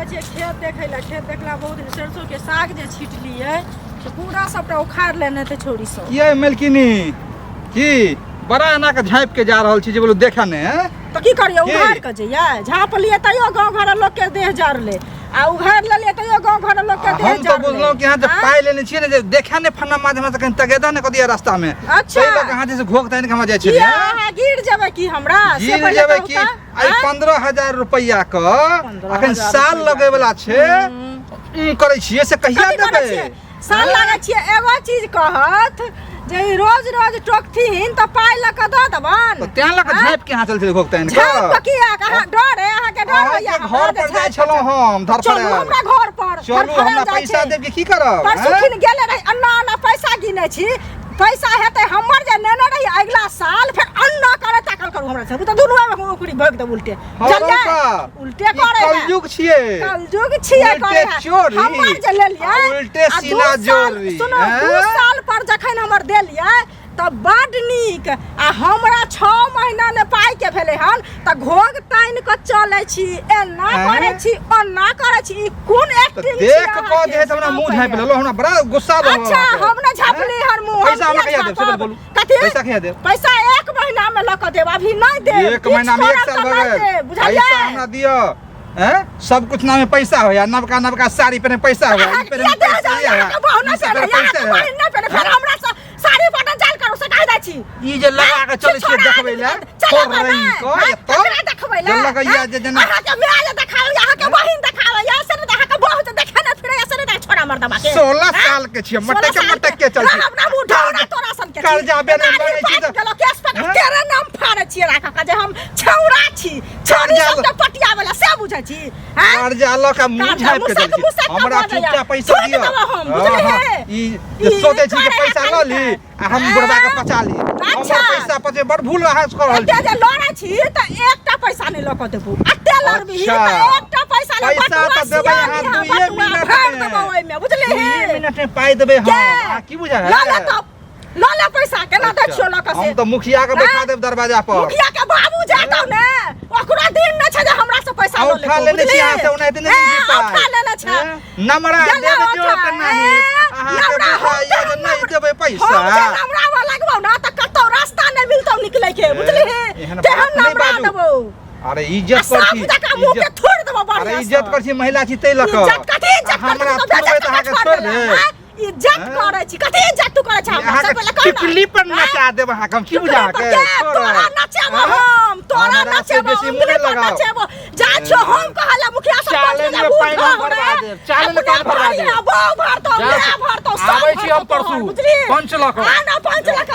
छियै खेत देखै लए खेत देखला बहुत सरसों के साग जे छिटलियै से पूरा सबटा उखाड़ लेने ते छोड़ी सब ये मेलकिनी की बड़ा एना के झाँप के जा रहल छी जे बोलू देखा ने तो की करिए उखाड़ के जइया झाँप लिए तैयो गांव घर लोग के देह जरले आ उखाड़ लेलिए तैयो गांव घर लोग के देह हम तो बुझलो कि यहाँ जे पाई लेने छियै ने जे देखा ने फन्ना माध्यम से कहीं तगेदा ने कदिया रास्ता में अच्छा लोग कहां जे घोक तैन के हम जाय छी हां गिर जेबे की हमरा से पहिले जेबे की आई 15000 रुपया क अखन साल लगे वाला छे करे छियै से कहिया देबे साल लागे छियै एगो चीज कहत जे रोज रोज टोकथिन त पाई ल क द दबन तो त्या लक झाँप के हां चल छे घोक तैन झाँप क किया कहा डर है अहाँ के डर होइया घर पर जाय छलो हम धर पर चलू हमरा घर पर चलू हमरा पैसा देब के की करब परसुखिन गेले रही अन्ना पैसा गिनै छी पैसा हेतै हमर जे नेने रही अगला साल फिर अन्ना करे ताकल करू हमरा से त दुनु में ओकरी भग दे उल्टे चल उल्टे करे कलयुग छियै कलयुग छियै करे हमर जे लेलियै उल्टे सीना जोरी सुनो 2 साल पर जखन हमर देलियै त बड नीक आ हमरा 6 महीना ने पाई के भेले हन त घोग ताइन क चलै छी एना करे छी ओना करे छी कोन एक्टिंग देख क जे हमरा मुंह झाँप लेलो हमरा बड़ा गुस्सा भ अच्छा हमरा झाँपली हर मुंह पैसा हमरा कहिया देब से बोलू कथि पैसा कहिया देब पैसा 1 महीना में ल क देब अभी नहीं देब 1 महीना में 1 साल भगे पैसा हमरा दियो हैं सब कुछ नाम में पैसा हो या नवका नवका साड़ी पहने पैसा हो ई पहने पैसा है बहना से ना पहने फिर हमरा साड़ी बटन चाल करू से कह दै छी ई जे लगा के चलै छी देखबै ले छोड़ रही को एतो देखबै ले जल्ला कहिया जे जना अहाँ के माय देखाओ अहाँ के बहिन देखाओ या से अहाँ के बहुत देखे ना फिर ऐसे नहीं छोड़ा मर्दा के 16 साल के छी मटक के चल छी अपना मुंह ढाउरा तोरा सन के कर्जा बेने बनै छी त चलो केस पे तेरे नाम फाड़े छी राखा का जे हम छौरा छी छोरी सब के पटिया वाला से बुझै छी हैं कर्जा ल का मुंह झाँप के चल छी हमरा चुपचाप पैसा दियो ई सोचे छी के पैसा ल ली आ हम बुढ़वा के पचा ली अच्छा पैसा पचे बड़ भूल रहा कर रहल छी जे लड़ै छी त एकटा पैसा नहीं ल क देबू अते लड़बी त एकटा पैसा ले पैसा त देबै हां 2 मिनट में बुझले 2 मिनट में पाई देबै हां की बुझा है ला पैसा केना दै छियो ल क से हम त मुखिया के बैठा देब दरवाजा पर मुखिया के बाबू जातौ ने ओकरा दिन न छै जे हमरा से पैसा ल ले उठा लेने छी यहां से ओनाइते नहीं जी पाई उठा लेने छै नमरा दे जो के नहीं अहाँ के बुझाइया जे नहीं देबै पैसा हमरा वा लगबौ ना त कतो रास्ता नहीं मिलतौ निकलै के बुझली ते हम नमरा देबौ अरे इज्जत कर छी मुंह के छोड़ देबौ बढ़िया अरे इज्जत कर छी महिला छी तै लक इज्जत कथि इज्जत हमरा छोड़बै त अहाँ के छोड़ दे इज्जत करे छी कथि इज्जत तू करे छी हम सब पहले कहना टिकली पर नचा देब अहाँ हम की बुझा के तोरा नचेबो हम तोरा नचेबो मुने नचेबो जा छो हम कहला मुखिया सब चाले में पानी भरवा दे चाले में पानी भरवा दे बाऊ भरतो मैं भरतो आबै छी हम परसू 5 लाख हां ना 5 लाख